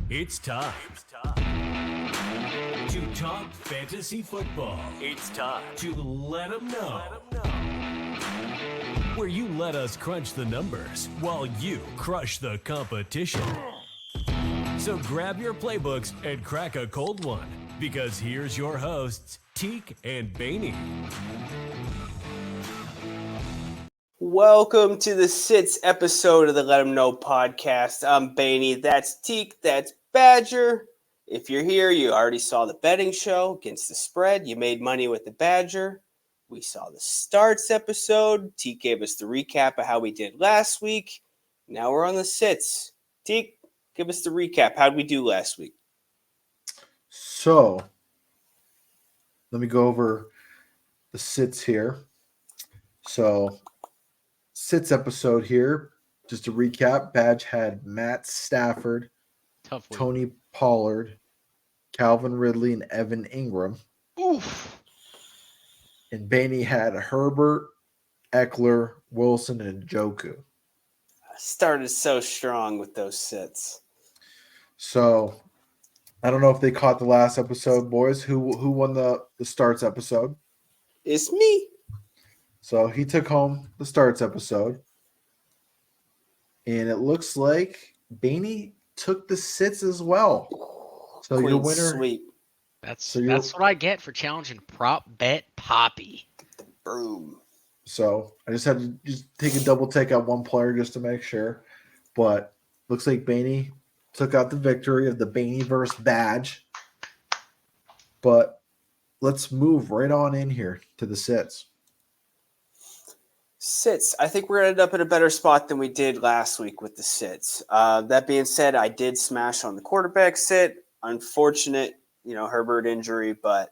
It's time to talk fantasy football. It's time to let them know. Where you let us crunch the numbers while you crush the competition. So grab your playbooks and crack a cold one, because here's your hosts, Teak and Baney. Welcome to the Sits episode of the Let 'em Know podcast. I'm Baney, that's Teak, that's Badger. If you're here, you already saw the betting show against the spread. You made money with the Badger. We saw the starts episode. Teak gave us the recap of how we did last week. Now we're on the Sits. Teak, give us the recap. How'd we do last week? So, let me go over the Sits here. So, Sits episode here, just to recap, Badge had Matt Stafford, Tony Pollard, Calvin Ridley, and Evan Ingram. Oof. And Baney had Herbert, Eckler, Wilson, and Njoku. Started so strong with those Sits. So, I don't know if they caught the last episode, boys. Who won the starts episode? It's me. So he took home the starts episode. And it looks like Baney took the Sits as well. So Queen your winner. sweep. That's what I get for challenging Prop Bet Poppy. Boom. So I just had to just take a double take out one player just to make sure. But looks like Baney took out the victory of the Baneyverse badge. But let's move right on in here to the Sits. Sits. I think we're going to end up in a better spot than we did last week with the Sits. That being said, I did smash on the quarterback sit. Unfortunate, Herbert injury. But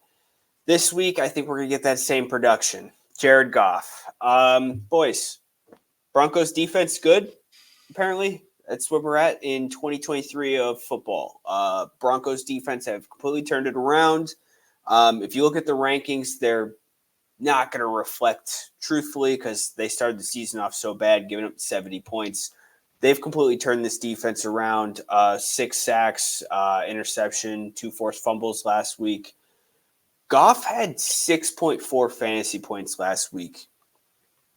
this week, I think we're going to get that same production. Jared Goff. Boys, Broncos defense good, apparently. That's where we're at in 2023 of football. Broncos defense have completely turned it around. If you look at the rankings, they're not going to reflect truthfully because they started the season off so bad, giving up 70 points. They've completely turned this defense around. 6 sacks, interception, 2 forced fumbles last week. Goff had 6.4 fantasy points last week,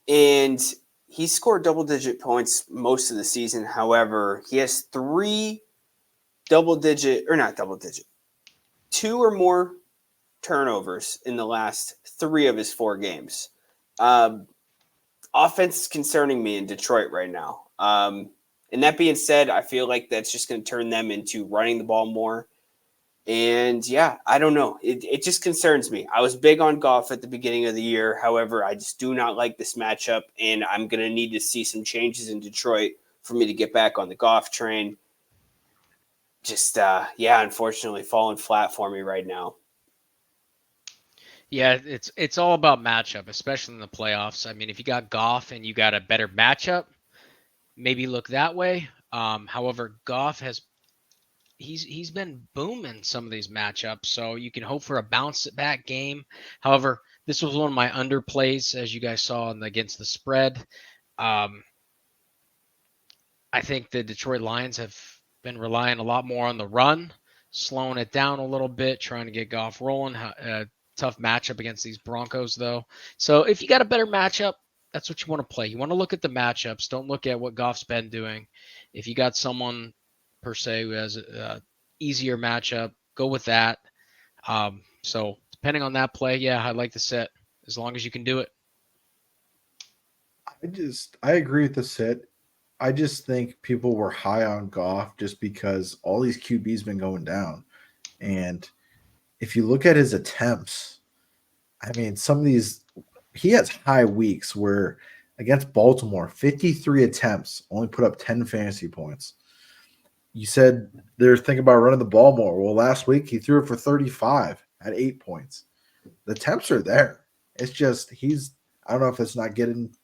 and he scored double-digit points most of the season. However, he has 2 or more turnovers in the last 3 of his 4 games. Offense is concerning me in Detroit right now. And that being said, I feel like that's just going to turn them into running the ball more. And yeah, I don't know. It just concerns me. I was big on Goff at the beginning of the year. However, I just do not like this matchup, and I'm going to need to see some changes in Detroit for me to get back on the Goff train. Just, unfortunately falling flat for me right now. Yeah, it's all about matchup, especially in the playoffs. I mean, if you got Goff and you got a better matchup, maybe look that way. However, Goff he's been booming some of these matchups, so you can hope for a bounce back game. However, this was one of my underplays, as you guys saw against the spread. I think the Detroit Lions have been relying a lot more on the run, slowing it down a little bit, trying to get Goff rolling. Tough matchup against these Broncos, though. So if you got a better matchup, that's what you want to play. You want to look at the matchups. Don't look at what Goff's been doing. If you got someone per se who has an easier matchup, go with that. So depending on that play, yeah, I like the set as long as you can do it. I agree with the sit. I just think people were high on Goff just because all these QBs been going down. And if you look at his attempts, I mean, some of these, he has high weeks where against Baltimore, 53 attempts, only put up 10 fantasy points. You said they're thinking about running the ball more. Well, last week he threw it for 35 at 8 points. The attempts are there. It's just I don't know if it's not getting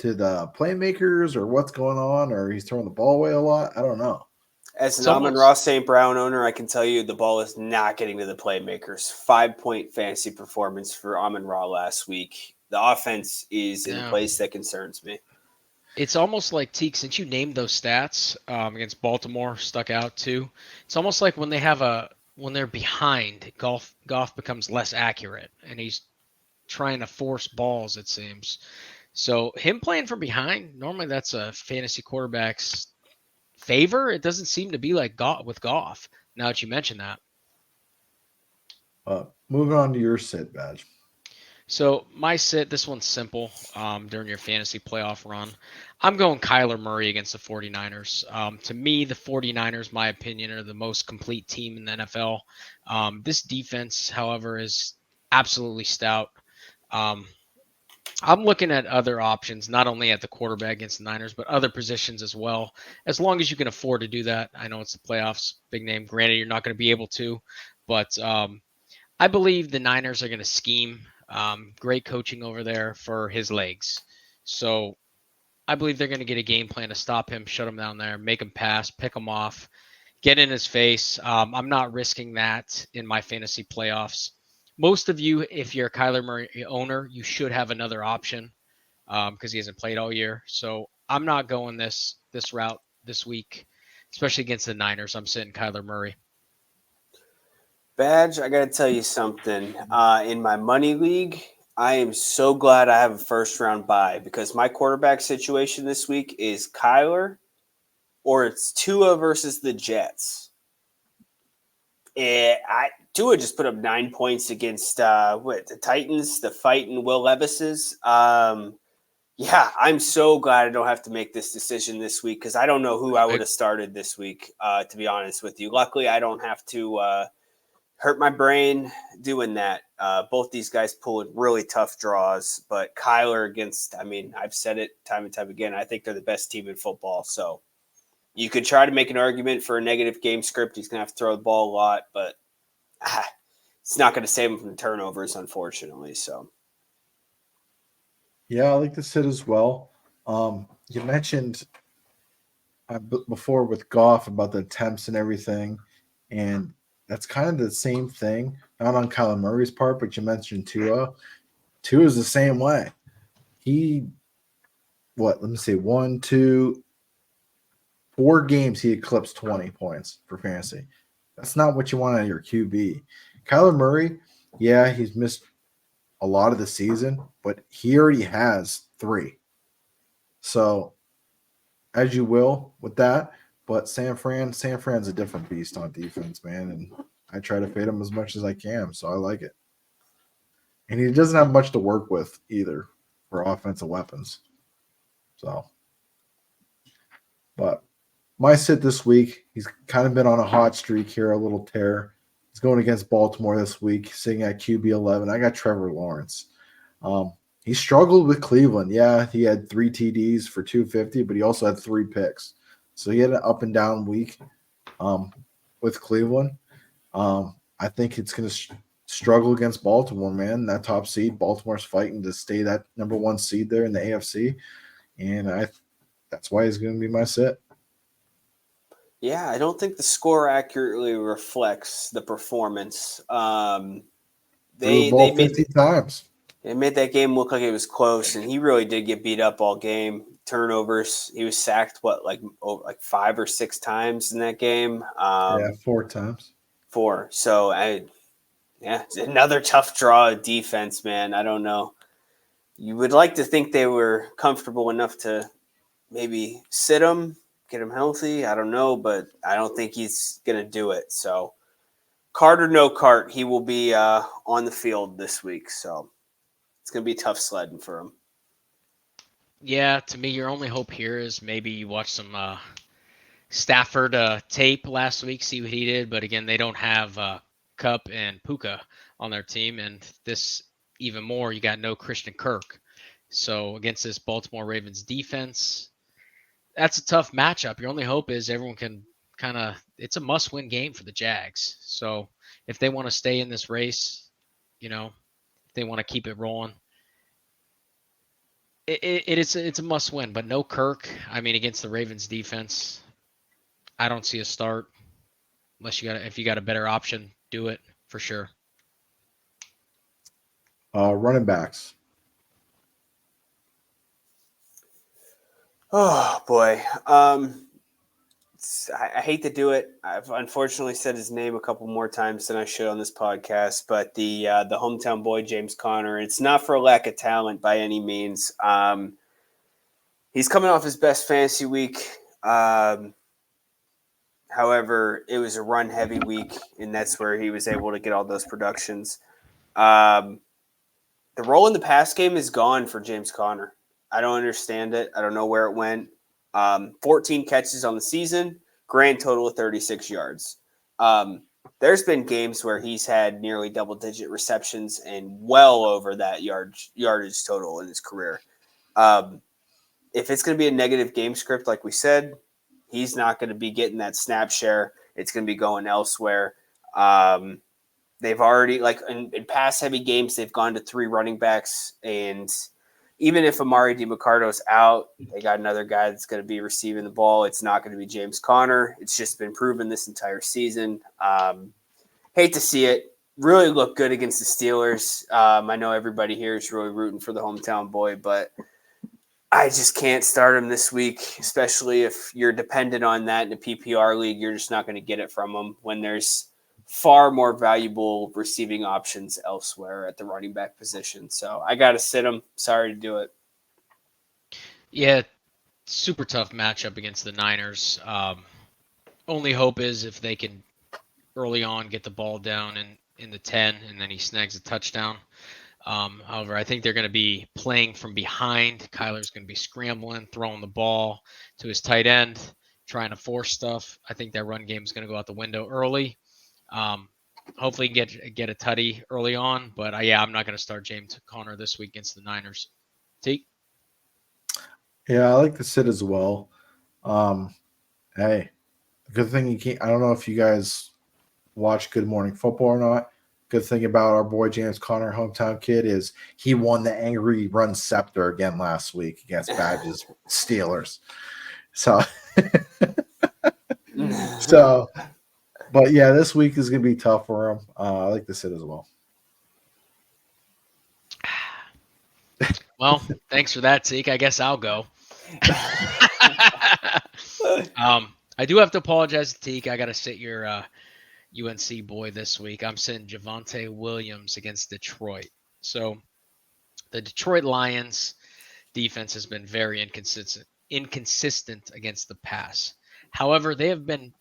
to the playmakers or what's going on, or he's throwing the ball away a lot. I don't know. As an Amon-Ra St. Brown owner, I can tell you the ball is not getting to the playmakers. 5-point fantasy performance for Amon-Ra last week. The offense is in a place that concerns me. It's almost like Teak, since you named those stats against Baltimore, stuck out too. It's almost like when they're behind, Goff becomes less accurate, and he's trying to force balls. It seems so. Him playing from behind, normally that's a fantasy quarterback's favor. It doesn't seem to be like with Goff. Now that you mention that. Moving on to your sit badge. So my sit, this one's simple during your fantasy playoff run. I'm going Kyler Murray against the 49ers. To me, the 49ers, my opinion, are the most complete team in the NFL. This defense, however, is absolutely stout. Um, I'm looking at other options, not only at the quarterback against the Niners, but other positions as well, as long as you can afford to do that. I know it's the playoffs, big name. Granted, you're not going to be able to, but I believe the Niners are going to scheme. Great coaching over there for his legs. So I believe they're going to get a game plan to stop him, shut him down there, make him pass, pick him off, get in his face. I'm not risking that in my fantasy playoffs. Most of you, if you're a Kyler Murray owner, you should have another option because he hasn't played all year. So I'm not going this route this week, especially against the Niners. I'm sitting Kyler Murray. Badge, I got to tell you something. In my money league, I am so glad I have a first round bye because my quarterback situation this week is Kyler or it's Tua versus the Jets. Tua just put up 9 points against the Titans, the fighting Will Levis's. Yeah, I'm so glad I don't have to make this decision this week because I don't know who I would have started this week, to be honest with you. Luckily, I don't have to hurt my brain doing that. Both these guys pulling really tough draws, but Kyler against, I mean, I've said it time and time again, I think they're the best team in football. So you could try to make an argument for a negative game script. He's going to have to throw the ball a lot, but it's not going to save him from turnovers, unfortunately. So, Yeah, I like the sit as well. You mentioned before with Goff about the attempts and everything, and that's kind of the same thing. Not on Kyler Murray's part, but you mentioned Tua. Tua is the same way. He, what? Let me see. 1, 2, 4 games he eclipsed 20 points for fantasy. That's not what you want out of your QB. Kyler Murray, yeah, he's missed a lot of the season, but he already has 3. So as you will with that. But San Fran's a different beast on defense, man, and I try to fade him as much as I can, so I like it. And he doesn't have much to work with either for offensive weapons. So, but my sit this week, he's kind of been on a hot streak here, a little tear. He's going against Baltimore this week, sitting at QB 11. I got Trevor Lawrence. He struggled with Cleveland. Yeah, he had 3 TDs for 250, but he also had 3 picks. So he had an up and down week with Cleveland. I think it's going to struggle against Baltimore, man. That top seed, Baltimore's fighting to stay that number 1 seed there in the AFC, and that's why he's going to be my sit. yeah, I don't think the score accurately reflects the performance. Threw the ball 50 times. They made that game look like it was close, and he really did get beat up all game. Turnovers. He was sacked like 5 or 6 times in that game. Yeah, 4 times. 4. So it's another tough draw of defense, man. I don't know. You would like to think they were comfortable enough to maybe sit him, get him healthy. I don't know, but I don't think he's gonna do it. So, cart or no cart, he will be on the field this week. So it's gonna be tough sledding for him. Yeah, to me, your only hope here is maybe you watch some Stafford tape last week, see what he did. But again, they don't have Cup and Puka on their team, and this even more, you got no Christian Kirk. So against this Baltimore Ravens defense, that's a tough matchup. Your only hope is everyone can it's a must-win game for the Jags. So if they want to stay in this race, if they want to keep it rolling, it's a must win, but no Kirk. I mean, against the Ravens defense, I don't see a start unless if you got a better option, do it for sure. Running backs. Oh boy. I hate to do it. I've unfortunately said his name a couple more times than I should on this podcast, but the hometown boy James Conner. It's not for a lack of talent by any means. He's coming off his best fantasy week. However, it was a run heavy week, and that's where he was able to get all those productions. Um, the role in the pass game is gone for James Conner. I don't understand it. I don't know where it went. 14 catches on the season, grand total of 36 yards. There's been games where he's had nearly double-digit receptions and well over that yardage total in his career. If it's going to be a negative game script, like we said, he's not going to be getting that snap share. It's going to be going elsewhere. They've already, like in pass heavy games, they've gone to 3 running backs. And even if Amari DiMaccardo's out, they got another guy that's going to be receiving the ball. It's not going to be James Conner. It's just been proven this entire season. Hate to see it. Really looked good against the Steelers. I know everybody here is really rooting for the hometown boy, but I just can't start him this week, especially if you're dependent on that in a PPR league. You're just not going to get it from him when there's far more valuable receiving options elsewhere at the running back position. So I got to sit him. Sorry to do it. Yeah, super tough matchup against the Niners. Only hope is if they can early on get the ball down in the 10 and then he snags a touchdown. However, I think they're going to be playing from behind. Kyler's going to be scrambling, throwing the ball to his tight end, trying to force stuff. I think that run game is going to go out the window early. Hopefully get a tutty early on, but I'm not going to start James Conner this week against the Niners. Teak? Yeah, I like to sit as well. Hey, the good thing you can't. I don't know if you guys watch Good Morning Football or not. Good thing about our boy James Conner, hometown kid, is he won the angry run scepter again last week against Badges Steelers. So, but yeah, this week is going to be tough for him. I like to sit as well. Well, thanks for that, Teak. I guess I'll go. I do have to apologize to Teak. I got to sit your UNC boy this week. I'm sitting Javonte Williams against Detroit. So the Detroit Lions defense has been very inconsistent against the pass. However, they have been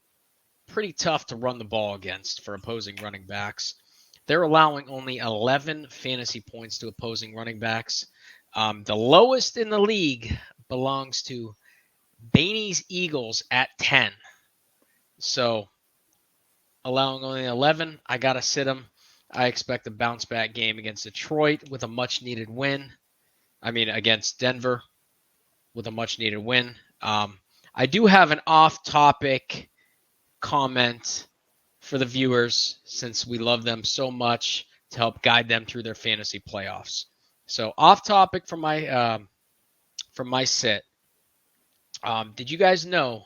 pretty tough to run the ball against for opposing running backs. They're allowing only 11 fantasy points to opposing running backs. The lowest in the league belongs to Baney's Eagles at 10. So allowing only 11, I got to sit them. I expect a bounce back game against Detroit with a much needed win. Against Denver with a much needed win. I do have an off topic comment for the viewers since we love them so much to help guide them through their fantasy playoffs. So off topic from my sit. Did you guys know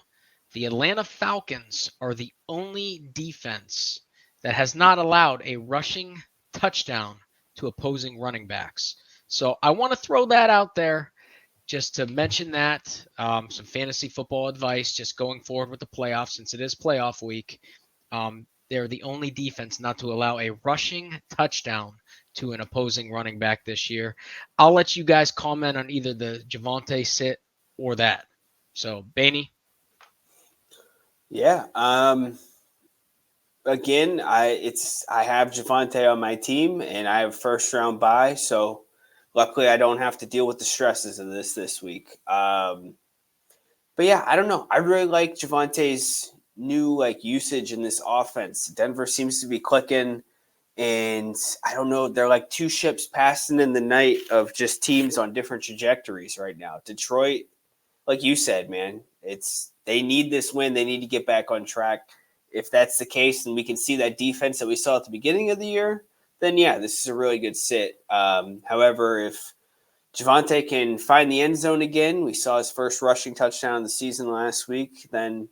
the Atlanta Falcons are the only defense that has not allowed a rushing touchdown to opposing running backs? So I want to throw that out there just to mention that. Some fantasy football advice just going forward with the playoffs since it is playoff week. They're the only defense not to allow a rushing touchdown to an opposing running back this year. I'll let you guys comment on either the Javonte sit or that. So, Baney? Yeah. Again, I have Javonte on my team, and I have first round bye, so luckily I don't have to deal with the stresses of this week. But yeah, I don't know. I really like Javonte's new usage in this offense. Denver seems to be clicking, and I don't know. They're like two ships passing in the night of just teams on different trajectories right now. Detroit, like you said, man, they need this win. They need to get back on track. If that's the case, and we can see that defense that we saw at the beginning of the year, then yeah, this is a really good sit. However, if Javonte can find the end zone again, we saw his first rushing touchdown of the season last week, then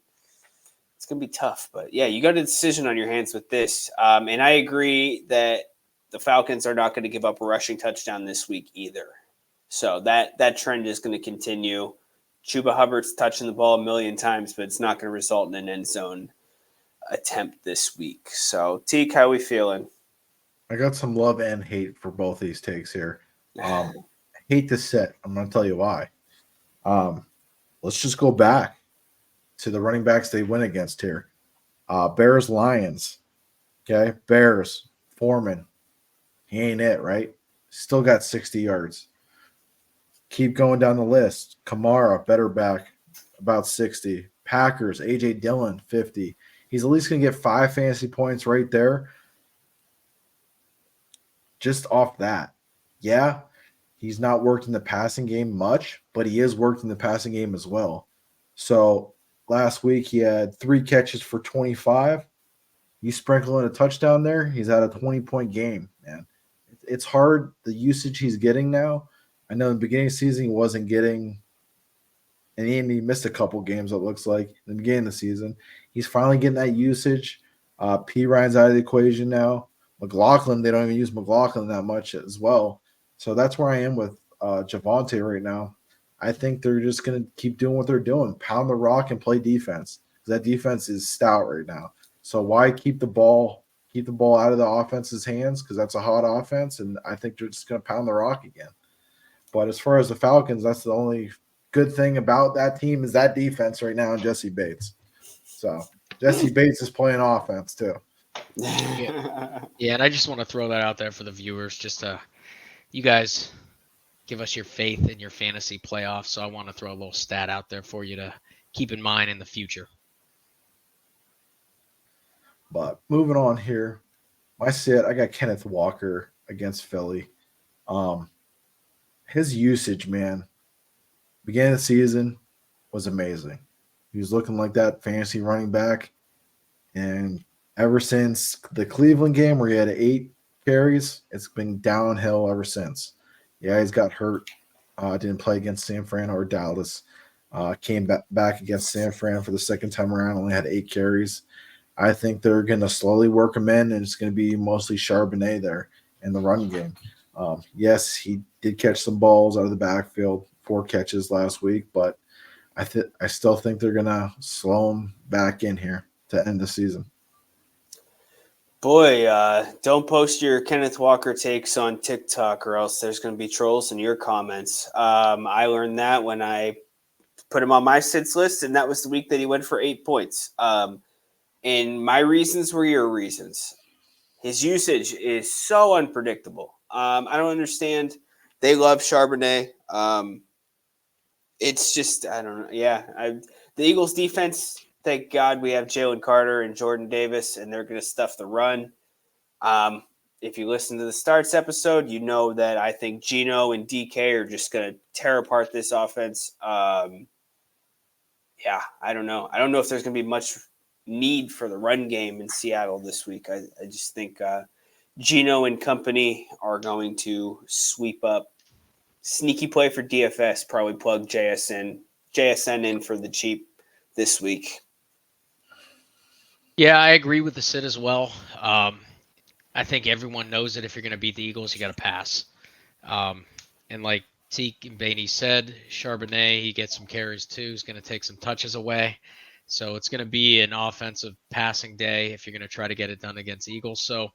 it's going to be tough. But yeah, you got a decision on your hands with this. And I agree that the Falcons are not going to give up a rushing touchdown this week either. So that trend is going to continue. Chuba Hubbard's touching the ball a million times, but it's not going to result in an end zone attempt this week. So, Teak, how are we feeling? I got some love and hate for both these takes here. Hate to sit. I'm going to tell you why. Let's just go back to the running backs they went against here. Bears, Lions. Okay, Bears, Foreman. He ain't it, right? Still got 60 yards. Keep going down the list. Kamara, better back, about 60. Packers, A.J. Dillon, 50. He's at least going to get 5 fantasy points right there. Just off that. Yeah, he's not worked in the passing game much, but he is worked in the passing game as well. So last week he had 3 catches for 25. You sprinkle in a touchdown there, he's at a 20-point game, man. It's hard, the usage he's getting now. I know in the beginning of the season he wasn't getting – and he missed a couple games, it looks like, in the beginning of the season. He's finally getting that usage. P. Ryan's out of the equation now. McLaughlin, they don't even use McLaughlin that much as well. So that's where I am with Javonte right now. I think they're just going to keep doing what they're doing, pound the rock and play defense. That defense is stout right now. So why keep the ball out of the offense's hands? Because that's a hot offense, and I think they're just going to pound the rock again. But as far as the Falcons, that's the only good thing about that team is that defense right now and Jesse Bates. So Jesse Bates is playing offense too. Yeah, and I just want to throw that out there for the viewers, just to you guys give us your faith in your fantasy playoffs. So I want to throw a little stat out there for you to keep in mind in the future. But moving on here, my sit, I got Kenneth Walker against Philly. His usage, man, beginning of the season was amazing. He was looking like that fantasy running back. And ever since the Cleveland game where he had 8 carries, it's been downhill ever since. Yeah, he's got hurt. Didn't play against San Fran or Dallas. Came back against San Fran for the second time around, only had 8 carries. I think they're going to slowly work him in, and it's going to be mostly Charbonnet there in the run game. Yes, he did catch some balls out of the backfield, 4 catches last week, but I still think they're going to slow him back in here to end the season. Boy, don't post your Kenneth Walker takes on TikTok or else there's going to be trolls in your comments. I learned that when I put him on my sits list, and that was the week that he went for 8 points. And my reasons were your reasons. His usage is so unpredictable. I don't understand. They love Charbonnet. It's just, I don't know. Yeah, the Eagles defense, thank God we have Jalen Carter and Jordan Davis, and they're going to stuff the run. If you listen to the starts episode, you know that I think Geno and DK are just going to tear apart this offense. Yeah, I don't know. I don't know if there's going to be much need for the run game in Seattle this week. I just think Geno and company are going to sweep up. Sneaky play for DFS, probably plug JSN in for the cheap this week. Yeah, I agree with the sit as well. I think everyone knows that if you're going to beat the Eagles, you got to pass. And like Teak and Bainey said, Charbonnet, he gets some carries too. He's going to take some touches away. So it's going to be an offensive passing day if you're going to try to get it done against the Eagles. So,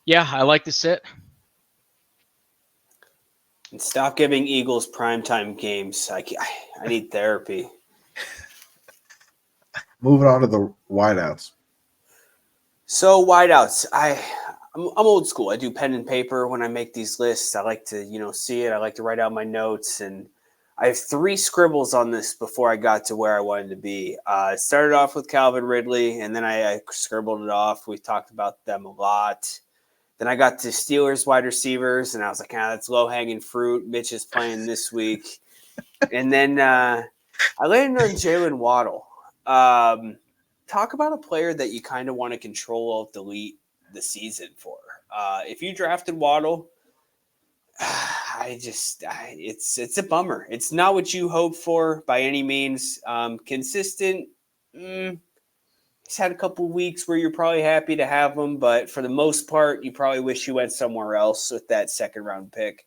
yeah, I like the sit. And stop giving Eagles primetime games. I need therapy. Moving on to the wideouts. So wideouts, I'm old school. I do pen and paper when I make these lists. I like to, see it. I like to write out my notes, and I have 3 scribbles on this before I got to where I wanted to be. It started off with Calvin Ridley, and then I scribbled it off. We talked about them a lot. Then I got to Steelers wide receivers, and I was like, that's low-hanging fruit. Mitch is playing this week. And then I landed on Jalen Waddle. Talk about a player that you kind of want to control-alt-delete the season for. If you drafted Waddle, it's a bummer. It's not what you hope for by any means. Consistent. He's had a couple weeks where you're probably happy to have him, but for the most part, you probably wish you went somewhere else with that second round pick.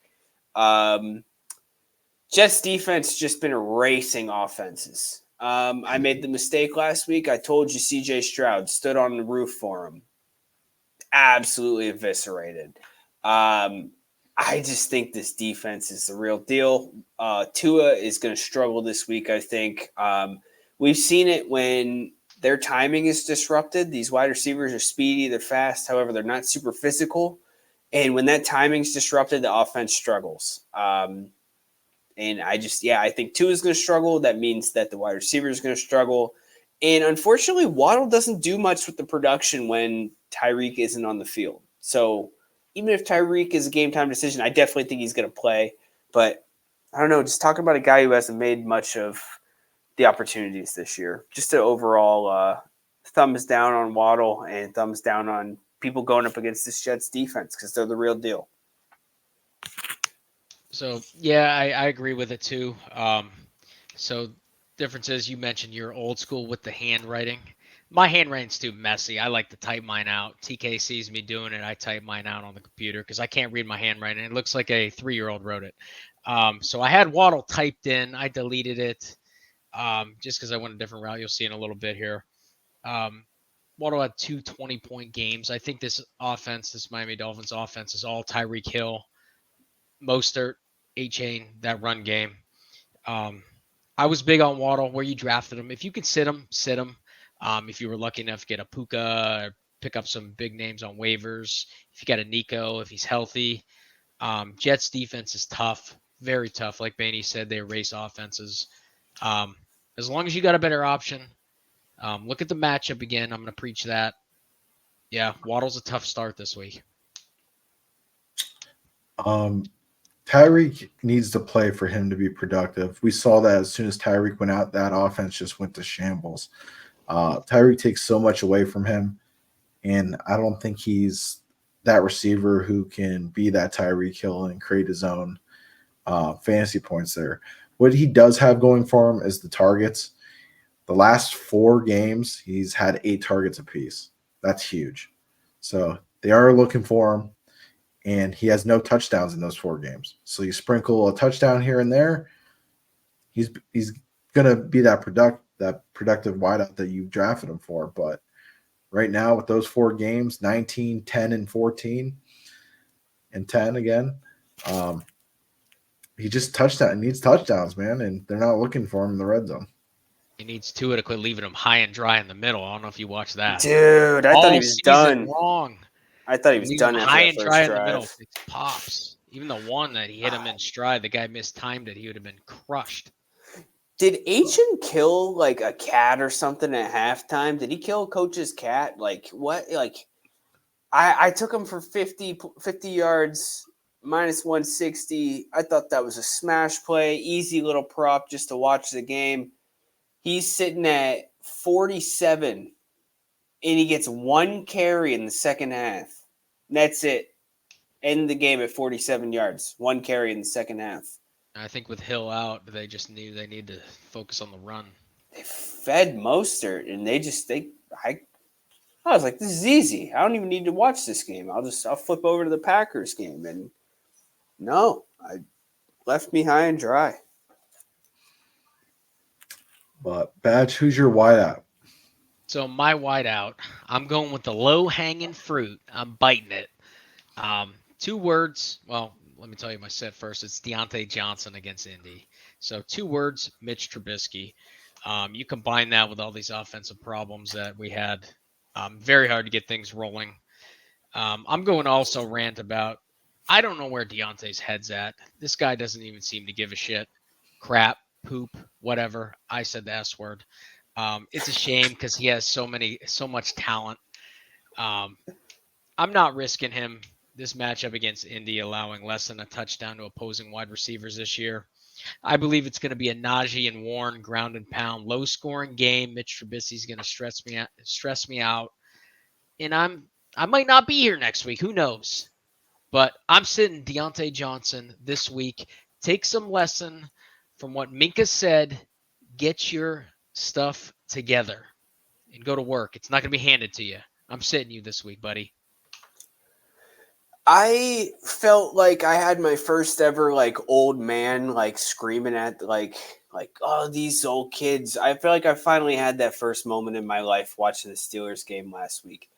Jets defense just been erasing offenses. I made the mistake last week. I told you CJ Stroud stood on the roof for him. Absolutely eviscerated. I just think this defense is the real deal. Tua is going to struggle this week, I think. We've seen it when their timing is disrupted. These wide receivers are speedy, they're fast. However, they're not super physical. And when that timing is disrupted, the offense struggles. And I think Tua is going to struggle. That means that the wide receiver is going to struggle. And unfortunately, Waddle doesn't do much with the production when Tyreek isn't on the field. So even if Tyreek is a game time decision, I definitely think he's going to play. But I don't know, just talking about a guy who hasn't made much of the opportunities this year. Just an overall thumbs down on Waddle and thumbs down on people going up against this Jets defense because they're the real deal. So yeah, I agree with it too. So difference is you mentioned you're old school with the handwriting. My handwriting's too messy. I like to type mine out. TK sees me doing it. I type mine out on the computer because I can't read my handwriting. It looks like a 3-year-old wrote it. So I had Waddle typed in. I deleted it just because I went a different route. You'll see in a little bit here. Waddle had 2 20-point games. I think this offense, this Miami Dolphins offense, is all Tyreek Hill, Mostert, A-Chain, that run game. I was big on Waddle where you drafted him. If you can sit him, sit him. If you were lucky enough to get a Puka or pick up some big names on waivers, if you got a Nico, if he's healthy. Jets defense is tough, very tough. Like Baney said, they erase offenses. As long as you got a better option, look at the matchup again. I'm going to preach that. Yeah, Waddle's a tough start this week. Tyreek needs to play for him to be productive. We saw that as soon as Tyreek went out, that offense just went to shambles. Tyreek takes so much away from him, and I don't think he's that receiver who can be that Tyreek Hill and create his own fantasy points there. What he does have going for him is the targets. The last 4 games, he's had 8 targets apiece. That's huge. So they are looking for him. And he has no touchdowns in those 4 games. So you sprinkle a touchdown here and there, he's going to be that productive wideout that you drafted him for. But right now with those 4 games, 19, 10, and 14, and 10 again, he just needs touchdowns, man, and they're not looking for him in the red zone. He needs Tua to quit leaving him high and dry in the middle. I don't know if you watched that. Dude, I thought he was done. Long. I thought he was done after high that and first dry drive. in the middle. It's pops. Even the one that he hit him in stride, the guy mistimed it. He would have been crushed. Did H&M kill like a cat or something at halftime? Did he kill Coach's cat? Like what? Like I took him for 50 yards, minus 160. I thought that was a smash play, easy little prop just to watch the game. He's sitting at 47, and he gets 1 carry in the second half. That's it. End the game at 47 yards. 1 carry in the second half. I think with Hill out, they just knew they need to focus on the run. They fed Mostert, and I was like, this is easy. I don't even need to watch this game. I'll flip over to the Packers game. And no, I left me high and dry. But Badge, who's your wideout? So my wideout, I'm going with the low-hanging fruit. I'm biting it. 2 words. Well, let me tell you my set first. It's Deontay Johnson against Indy. So 2 words, Mitch Trubisky. You combine that with all these offensive problems that we had. Very hard to get things rolling. I'm going to also rant about, I don't know where Deontay's head's at. This guy doesn't even seem to give a shit. Crap, poop, whatever. I said the S word. It's a shame because he has so much talent. I'm not risking him this matchup against Indy, allowing less than a touchdown to opposing wide receivers this year. I believe it's going to be a Najee and Warren ground and pound, low scoring game. Mitch Trubisky's going to stress me out, and I might not be here next week. Who knows? But I'm sitting Deontay Johnson this week. Take some lesson from what Minka said. Get your stuff together and go to work. It's not going to be handed to you. I'm sitting you this week, buddy. I felt like I had my first ever like old man like screaming at like oh these old kids. I feel like I finally had that first moment in my life watching the Steelers game last week.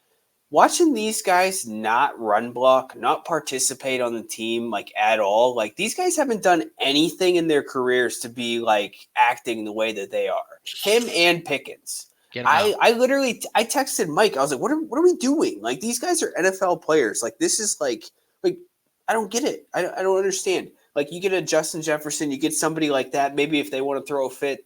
Watching these guys not run block, not participate on the team like at all. Like these guys haven't done anything in their careers to be like acting the way that they are. Him and Pickens. Get him out. I literally I texted Mike. I was like, what are we doing? Like these guys are NFL players. Like this is like I don't get it. I don't understand. Like you get a Justin Jefferson, you get somebody like that. Maybe if they want to throw a fit,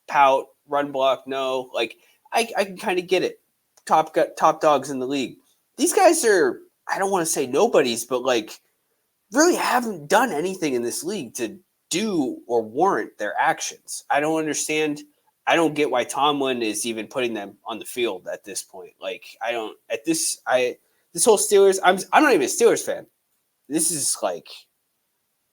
pout, run block, no. Like I can kind of get it. Top dogs in the league. These guys are, I don't want to say nobodies, but like really haven't done anything in this league to do or warrant their actions. I don't understand. I don't get why Tomlin is even putting them on the field at this point. Like I don't at this this whole Steelers. I'm not even a Steelers fan. This is like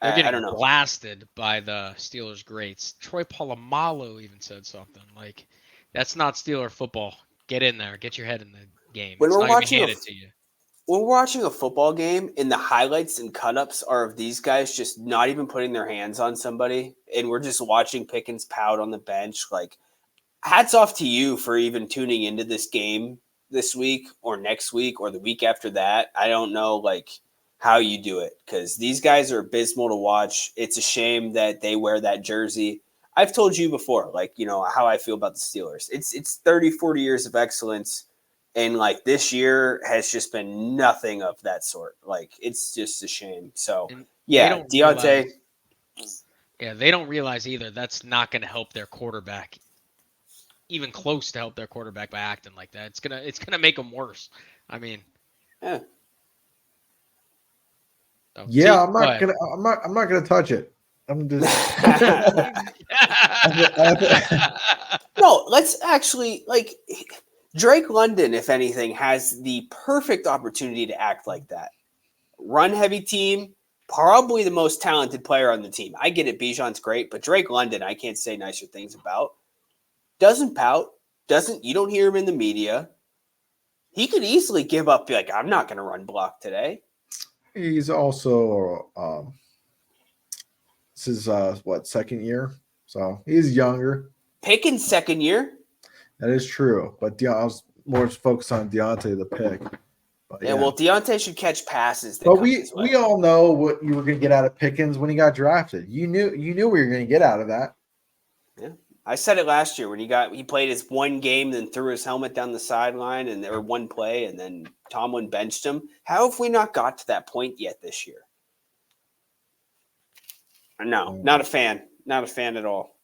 They're I getting don't know. blasted by the Steelers greats. Troy Polamalu even said something like, "That's not Steeler football. Get in there. Get your head in the game. When It's we're not going to be watching handed to you." when we're watching a football game and the highlights and cut-ups are of these guys just not even putting their hands on somebody and we're just watching Pickens pout on the bench, like hats off to you for even tuning into this game this week or next week or the week after that. I don't know like how you do it because these guys are abysmal to watch. It's a shame that they wear that jersey. I've told you before, like, you know, how I feel about the Steelers. It's 30, 40 years of excellence. And like this year has just been nothing of that sort. Like it's just a shame. So And yeah, they don't Deontay. they don't realize either that's not going to help their quarterback, even close to help their quarterback by acting like that. It's gonna make them worse. I mean, Yeah. so, Yeah, go ahead. I'm not gonna touch it. I'm just No, let's actually like Drake London, if anything, has the perfect opportunity to act like that. Run heavy team, probably the most talented player on the team. I get it, Bijan's great, but Drake London, I can't say nicer things about. Doesn't pout, doesn't you don't hear him in the media. He could easily give up, be like, I'm not gonna run block today. he's also this is what, second year, so he's younger. Pickens second year. That is true, but I was more focused on Deontay the pick. But Yeah, well, Deontay should catch passes. That but come his way. we all know what you were going to get out of Pickens when he got drafted. You knew what you were going to get out of that. Yeah, I said it last year when he played his one game, then threw his helmet down the sideline, and there were one play, and then Tomlin benched him. How have we not got to that point yet this year? No, not a fan. Not a fan at all.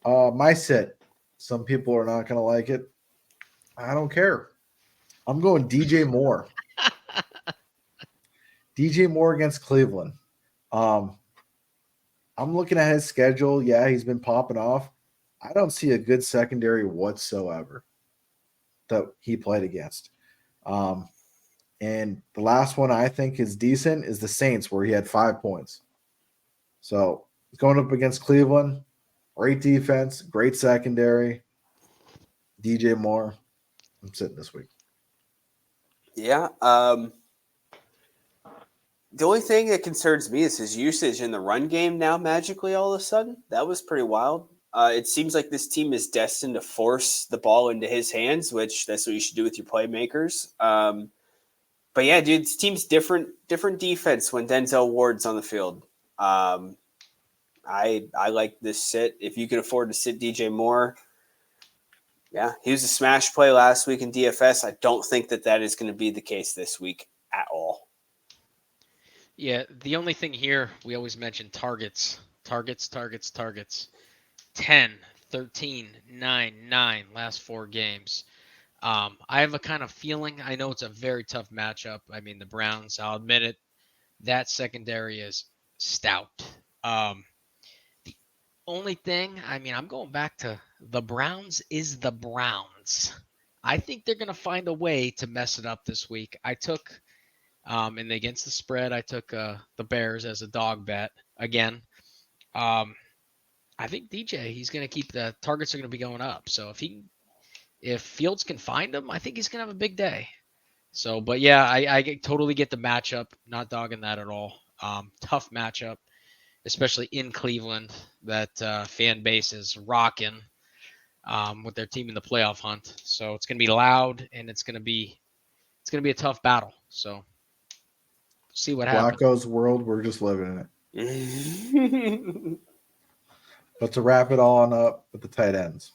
My sit. Some people are not going to like it. I don't care. I'm going DJ Moore. DJ Moore against Cleveland. I'm looking at his schedule. Yeah, he's been popping off. I don't see a good secondary whatsoever that he played against. And the last one I think is decent is the Saints, where he had 5 points. So going up against Cleveland, great defense, great secondary. DJ Moore, I'm sitting this week. Yeah. The only thing that concerns me is his usage in the run game now magically all of a sudden. That was pretty wild. It seems like this team is destined to force the ball into his hands, which that's what you should do with your playmakers. But yeah, dude, this team's different defense when Denzel Ward's on the field. I like this sit. If you can afford to sit DJ Moore, yeah, he was a smash play last week in DFS. I don't think that is going to be the case this week at all. Yeah, the only thing here, we always mention targets. 10, 13, 9, 9, last 4 games. I have a kind of feeling, I know it's a very tough matchup. I mean, the Browns, I'll admit it, that secondary is stout. The only thing, I mean, I'm going back to the Browns is the Browns. I think they're going to find a way to mess it up this week. I took, and against the spread, I took the Bears as a dog bet again. I think DJ, he's going to keep the targets are going to be going up. So if Fields can find him, I think he's going to have a big day. So, but yeah, totally get the matchup. Not dogging that at all. Tough matchup, especially in Cleveland. That fan base is rocking with their team in the playoff hunt. So it's gonna be loud and it's gonna be a tough battle. So see what happens. Flacco's world, we're just living in it. But to wrap it all on up with the tight ends.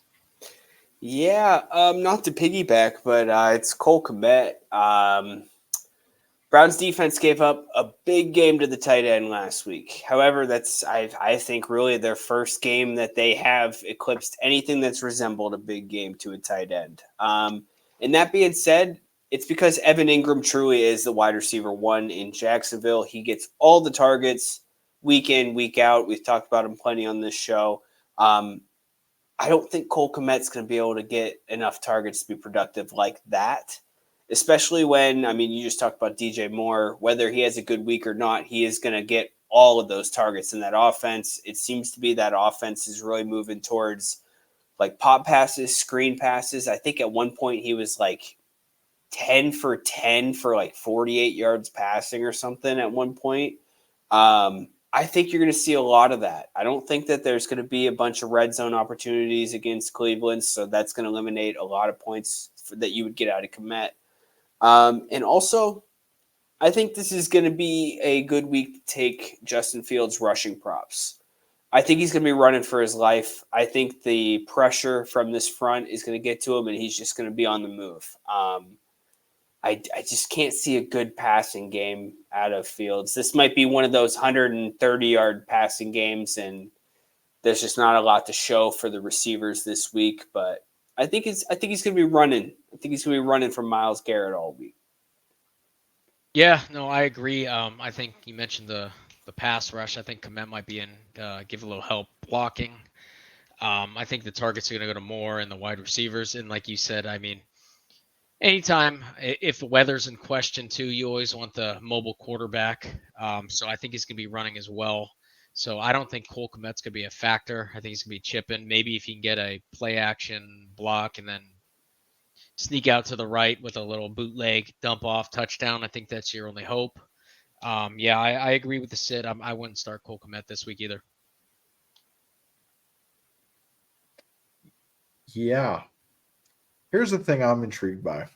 Yeah, not to piggyback, but it's Cole Kmet. Browns defense gave up a big game to the tight end last week. However, that's I think really their first game that they have eclipsed anything that's resembled a big game to a tight end. And that being said, it's because Evan Ingram truly is the wide receiver one in Jacksonville. He gets all the targets week in, week out. We've talked about him plenty on this show. I don't think Cole Kmet's going to be able to get enough targets to be productive like that, especially when, I mean, you just talked about DJ Moore. Whether he has a good week or not, he is going to get all of those targets in that offense. It seems to be that offense is really moving towards like pop passes, screen passes. I think at one point he was like 10 for 10 for like 48 yards passing or something at one point. I think you're going to see a lot of that. I don't think that there's going to be a bunch of red zone opportunities against Cleveland, so that's going to eliminate a lot of points that you would get out of Kmet. And also, I think this is going to be a good week to take Justin Fields' rushing props. I think he's going to be running for his life. I think the pressure from this front is going to get to him, and he's just going to be on the move. I just can't see a good passing game out of Fields. This might be one of those 130-yard passing games, and there's just not a lot to show for the receivers this week. But I think he's going to be running. I think he's going to be running for Myles Garrett all week. Yeah, no, I agree. I think you mentioned the pass rush. I think Kmet might be in give a little help blocking. I think the targets are going to go to Moore and the wide receivers. And like you said, I mean, anytime if the weather's in question too, you always want the mobile quarterback. So I think he's going to be running as well. So I don't think Cole Kmet's going to be a factor. I think he's going to be chipping. Maybe if he can get a play action block and then sneak out to the right with a little bootleg dump off touchdown, I think that's your only hope. Yeah, I agree with the sit. I wouldn't start Cole Kmet this week either. Yeah. Here's the thing I'm intrigued by.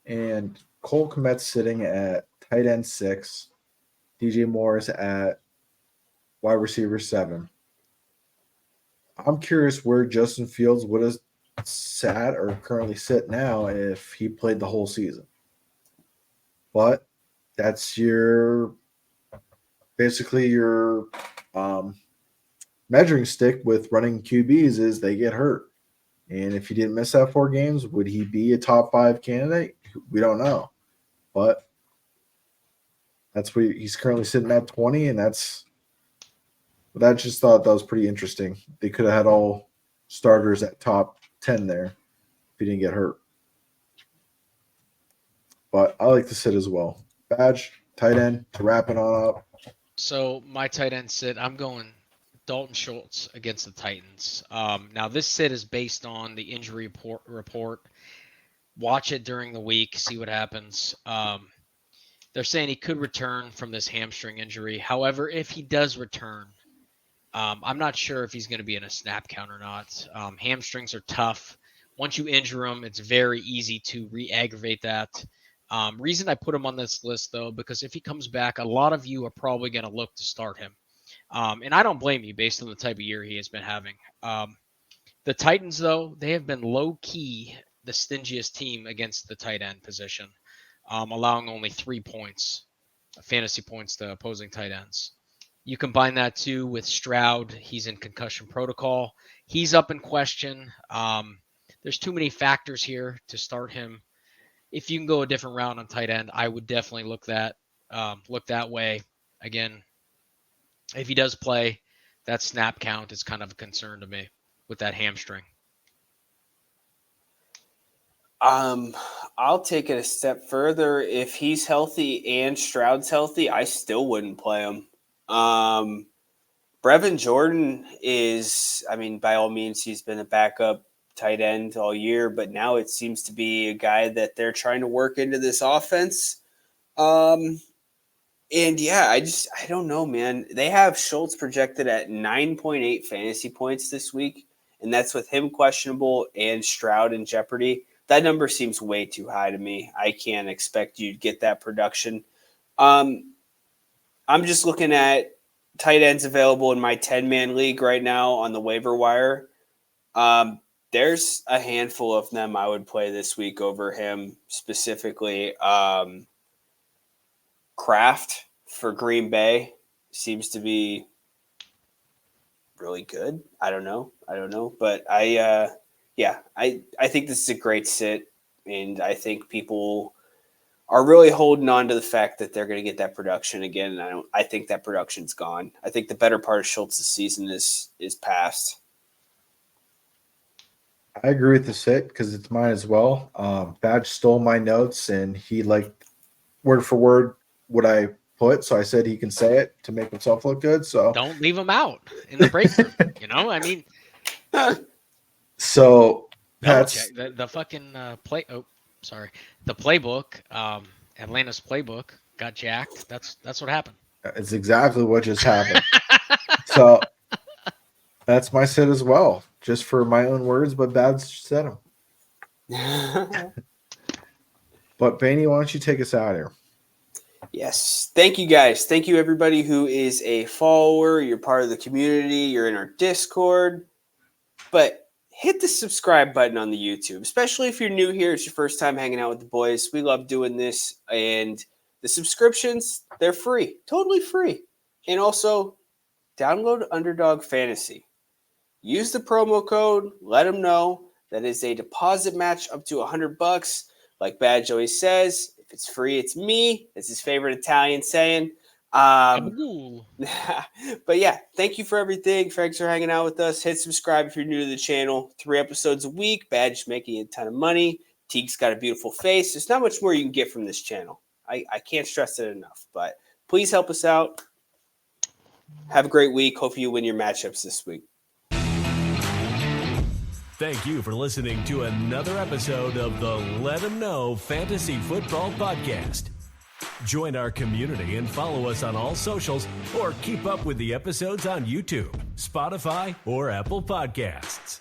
And Cole Kmet's sitting at tight end 6. DJ Moore's at wide receiver 7. I'm curious where Justin Fields would have sat or currently sit now if he played the whole season. But that's basically your measuring stick with running QBs is they get hurt. And if he didn't miss that 4 games, would he be a top 5 candidate? We don't know. But that's where he's currently sitting at 20, and I just thought that was pretty interesting. They could have had all starters at top 10 there if he didn't get hurt. But I like to sit as well. Badge, tight end, to wrap it on up. So my tight end sit, I'm going Dalton Schultz against the Titans. Now this sit is based on the injury report. Watch it during the week, see what happens. They're saying he could return from this hamstring injury. However, if he does return, I'm not sure if he's going to be in a snap count or not. Hamstrings are tough. Once you injure them, it's very easy to re-aggravate that. Reason I put him on this list, though, because if he comes back, a lot of you are probably going to look to start him. And I don't blame you based on the type of year he has been having. The Titans, though, they have been low-key the stingiest team against the tight end position, allowing only 3 points, fantasy points to opposing tight ends. You combine that, too, with Stroud. He's in concussion protocol. He's up in question. There's too many factors here to start him. If you can go a different route on tight end, I would definitely look that way. Again, if he does play, that snap count is kind of a concern to me with that hamstring. I'll take it a step further. If he's healthy and Stroud's healthy, I still wouldn't play him. Brevin Jordan is, I mean, by all means, he's been a backup tight end all year, but now it seems to be a guy that they're trying to work into this offense. And yeah, I don't know, man. They have Schultz projected at 9.8 fantasy points this week, and that's with him questionable and Stroud in jeopardy. That number seems way too high to me. I can't expect you to get that production. I'm just looking at tight ends available in my 10-man league right now on the waiver wire. There's a handful of them I would play this week over him, specifically. Kraft for Green Bay seems to be really good. I don't know, but I think this is a great sit, and I think people are really holding on to the fact that they're going to get that production again. And I think that production's gone. I think the better part of Schultz's season is past. I agree with the sit because it's mine as well. Badge stole my notes, and he liked word for word what I put, so I said he can say it to make himself look good. So don't leave him out in the break room. I mean, so that's the fucking play. Oh, sorry, the playbook. Atlanta's playbook got jacked. That's what happened. It's exactly what just happened. So that's my sit as well, just for my own words, but Babs said them. But Baney, why don't you take us out here? Yes. Thank you, guys. Thank you, everybody who is a follower. You're part of the community. You're in our Discord. But hit the subscribe button on the YouTube, especially if you're new here. It's your first time hanging out with the boys. We love doing this. And the subscriptions, they're free. Totally free. And also, download Underdog Fantasy. Use the promo code. Let them know that is a deposit match up to $100. Like Badge always says, if it's free, it's me. It's his favorite Italian saying. But yeah, thank you for everything. Thanks for hanging out with us. Hit subscribe if you're new to the channel. 3 episodes a week. Badge making a ton of money. Teague's got a beautiful face. There's not much more you can get from this channel. I can't stress it enough. But please help us out. Have a great week. Hopefully you win your matchups this week. Thank you for listening to another episode of the Let 'Em Know Fantasy Football Podcast. Join our community and follow us on all socials, or keep up with the episodes on YouTube, Spotify, or Apple Podcasts.